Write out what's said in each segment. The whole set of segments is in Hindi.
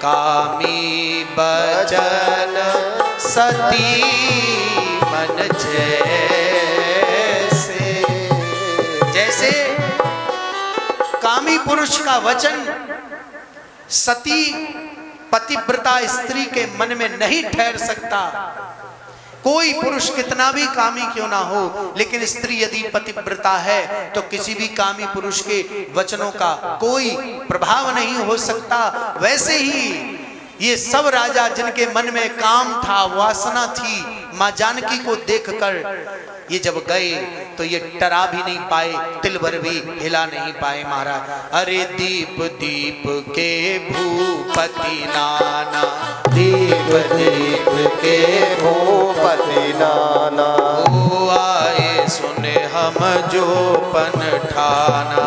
कामी बचन सती मन जैसे। जैसे कामी पुरुष का वचन सती पतिव्रता स्त्री के मन में नहीं ठहर सकता। कोई पुरुष कितना भी कामी क्यों ना हो, लेकिन स्त्री यदि पतिव्रता है तो किसी भी कामी पुरुष के वचनों का कोई प्रभाव नहीं हो सकता। वैसे ही ये सब राजा जिनके मन में काम था, वासना थी, मां जानकी को देखकर ये जब गए तो ये टरा भी नहीं पाए, तिल भर भी हिला नहीं पाए महाराज। अरे दीप दीप के भूपति नाना, दीप दीप के भूपति नाना, ओ आए सुने हम जो पन ठाना,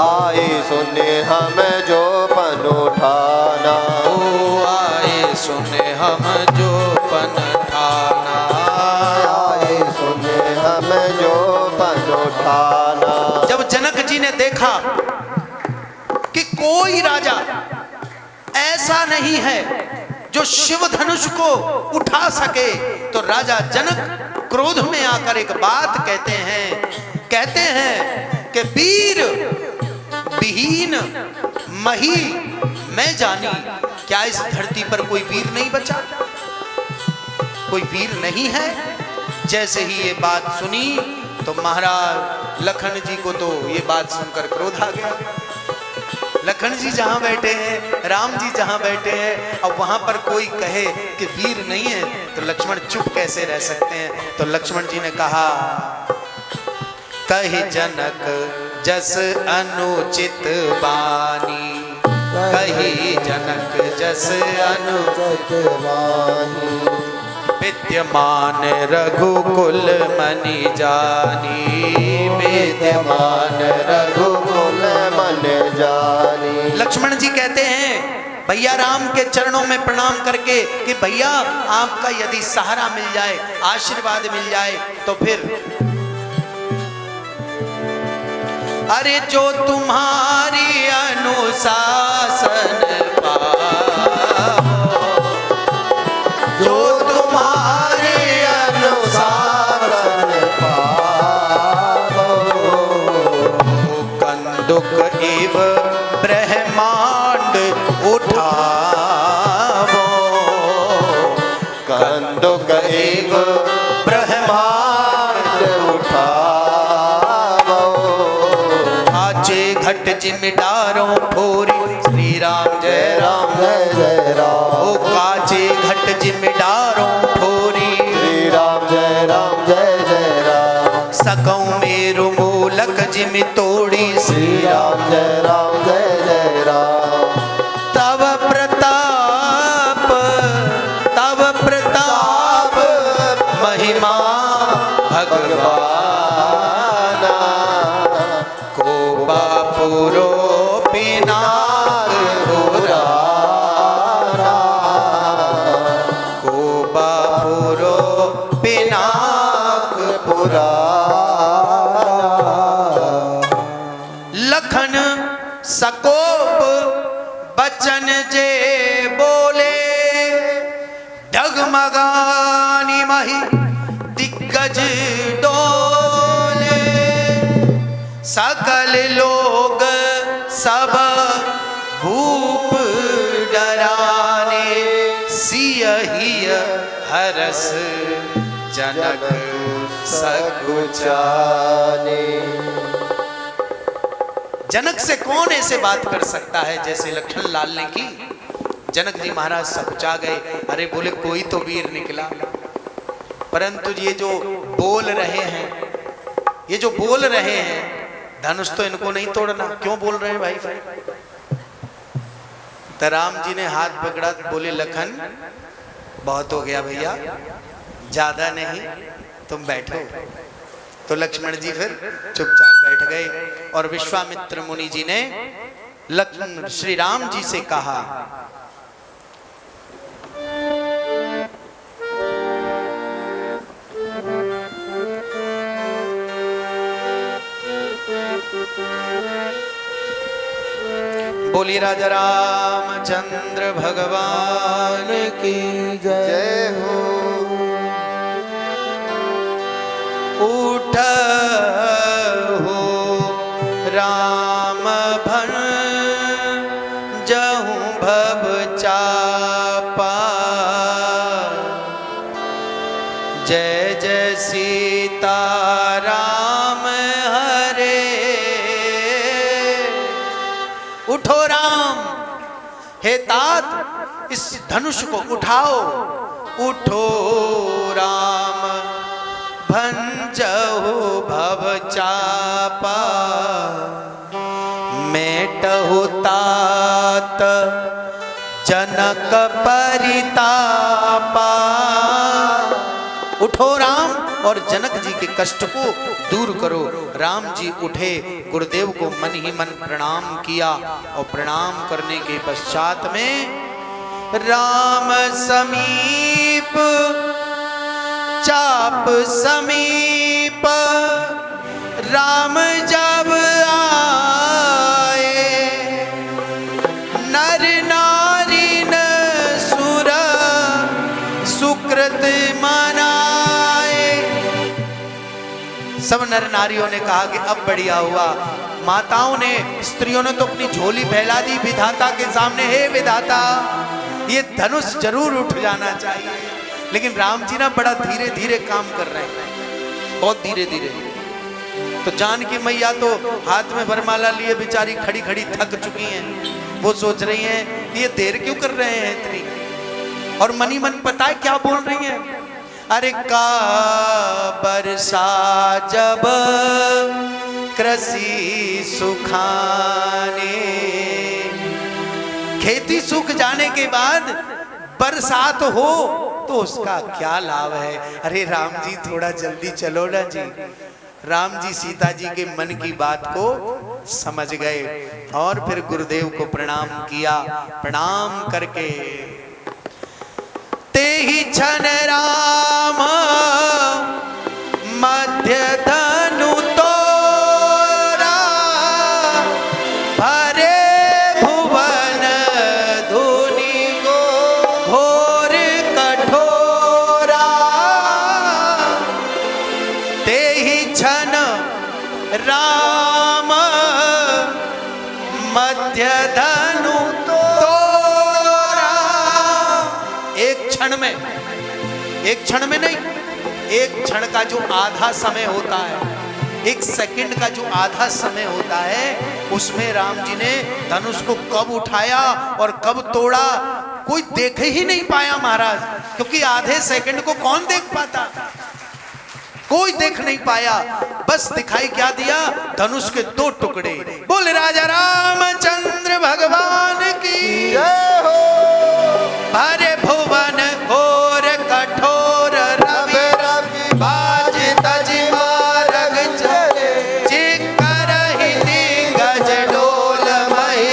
आए सुने हम जो पन ठाना, ओ आए सुने हम जो पन ठाना, आए सुने हम जो पन ठाना। जब जनक जी ने देखा कि कोई राजा ऐसा नहीं है जो शिव धनुष को उठा सके, तो राजा जनक क्रोध में आकर एक बात कहते हैं कि वीर विहीन मही मैं जानी, क्या इस धरती पर कोई वीर नहीं बचा, कोई वीर नहीं है। जैसे ही ये बात सुनी तो महाराज लखन जी को तो ये बात सुनकर क्रोध आ गया। लखन जी जहां बैठे हैं, राम जी जहां बैठे हैं, अब वहां पर कोई कहे कि वीर नहीं है तो लक्ष्मण चुप कैसे रह सकते हैं। तो लक्ष्मण जी ने कहा, कहि जनक जस अनुचित बानी, कहि जनक जस अनुचित बानी, विद्यमान रघुकुल मनि जानी, विद्यमान रघुकुल मन जानी। लक्ष्मण जी कहते हैं भैया राम के चरणों में प्रणाम करके कि भैया आपका यदि सहारा मिल जाए, आशीर्वाद मिल जाए तो फिर, अरे जो तुम्हारी अनुशासन जो तुम्हारे अनुशासन कंदुक इव ब्रह्मांड उठावो, कंदुक इव ब्रह्मांड उठावो, आचे घट जिमिदारों फोरी, श्री राम जय राम जय जय राम। ओ काचे घट जिमिदारों फोरी, श्री राम जय राम जय जय राम। सकौ मेरु मूलक जिमि तोड़ी, श्री राम जय राम जय जय राम। तव प्रताप महिमा भगवान, को बापुरो पिनाक पुराना, को बापुरो पिनाक पुराना। लखन सकोप बचन जे बोले, डगमगानी मही दिग्गज डोले, सकल लोग सब भूप डराने, सियहि हरस जनक सकुचाने। जनक से कौन ऐसे बात कर सकता है जैसे लखन लाल ने की। जनक जी महाराज सकुचा गए। अरे बोले कोई तो वीर निकला, परंतु ये जो बोल रहे हैं, ये जो बोल रहे हैं, धनुष तो इनको नहीं तोड़ना। क्यों बोल रहे हैं भाई? तो राम जी ने हाथ पकड़ा, बोले लखन बहुत हो गया भैया, ज्यादा नहीं, तुम बैठो। तो लक्ष्मण जी फिर चुपचाप बैठ गए और विश्वामित्र मुनि जी ने लक्ष्मण श्री राम जी से कहा, बोलिए राजा रामचंद्र भगवान की जय। जय हो। उठ हो राम भन जहूँ भव चापा, जय जय सीता राम हरे। उठो राम, हे तात इस धनुष को उठाओ। उठो राम भंजहु भव चापा, मेटहु तात जनक परितापा। उठो राम और जनक जी के कष्ट को दूर करो। राम जी उठे, गुरुदेव को मन ही मन प्रणाम किया और प्रणाम करने के पश्चात में राम समीप चाप समीप, राम जब आए नर नारी न सुर सुकृत मनाए। सब नर नारियों ने कहा कि अब बढ़िया हुआ। माताओं ने, स्त्रियों ने तो अपनी झोली फैला दी विधाता के सामने, हे विधाता ये धनुष जरूर उठ जाना चाहिए। लेकिन राम जी ना बड़ा धीरे धीरे काम कर रहे हैं, बहुत धीरे धीरे। तो जानकी मैया तो हाथ में वरमाला लिए बेचारी खड़ी खड़ी थक चुकी हैं। वो सोच रही हैं कि ये देर क्यों कर रहे हैं इतनी, और मनी मन पता है क्या बोल रही हैं? अरे का बरसा जब कृषि सुखाने, खेती सूख जाने के बाद बरसात हो तो उसका क्या लाभ है। अरे राम जी थोड़ा जल्दी चलो ना जी। राम जी सीता जी के मन की बात को समझ गए और फिर गुरुदेव को प्रणाम किया। प्रणाम करके ते ही छन राम मध्य धनु तोरा, भरे भुवन धुनि घोर कठोरा। ते ही छन राम मध्य धनु तोरा। एक क्षण में नहीं, एक क्षण का जो आधा समय होता है, एक सेकंड का जो आधा समय होता है, उसमें राम जी ने धनुष को कब उठाया और कब तोड़ा कोई देख ही नहीं पाया महाराज। क्योंकि आधे सेकंड को कौन देख पाता, कोई देख नहीं पाया। बस दिखाई क्या दिया, धनुष के दो टुकड़े। बोले राजा रामचंद्र भगवान की जय हो। भरे भुवन घोर कठोर रवि, बाज तज मारग चले, चिक्करहि दिग्गज डोल महि,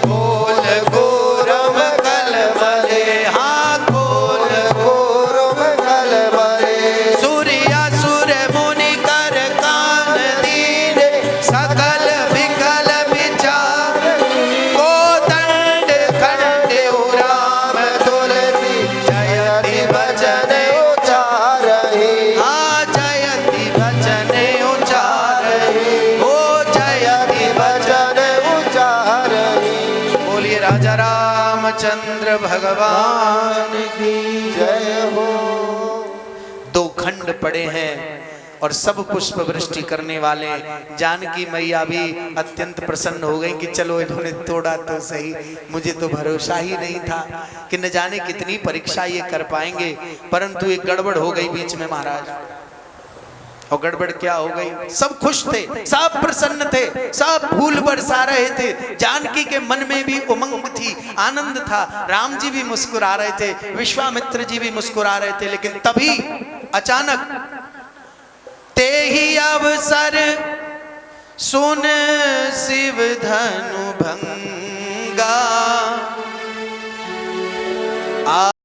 गोल गोरम कलमले। हाँ गोल गोरम कलमले। सूर्य सुर मुनि कर कान दीने, सकल विकल विचार, कोदंड खंडे राम तुलसी, जयति भजन उचारहि। हाँ जयति भजन उचारहि, ओ जयति भजन। भजन उचारहि। बोलिए राजा रामचंद्र भगवान की जय हो। दो खंड पड़े हैं और सब पुष्प वृष्टि करने वाले। जानकी मैया भी अत्यंत प्रसन्न हो गई कि चलो इन्होंने तोड़ा तो सही। मुझे तो भरोसा ही नहीं था कि न जाने कितनी परीक्षा ये कर पाएंगे, परंतु एक गड़बड़ हो गई बीच में महाराज। और गड़बड़ क्या हो गई, सब खुश थे, सब प्रसन्न थे, सब फूल बरसा रहे थे। जानकी के मन में भी उमंग थी, आनंद था। राम जी भी मुस्कुरा रहे थे, विश्वामित्र जी भी मुस्कुरा रहे थे। लेकिन तभी अचानक ते ही अवसर सुन शिव धनु भंगा।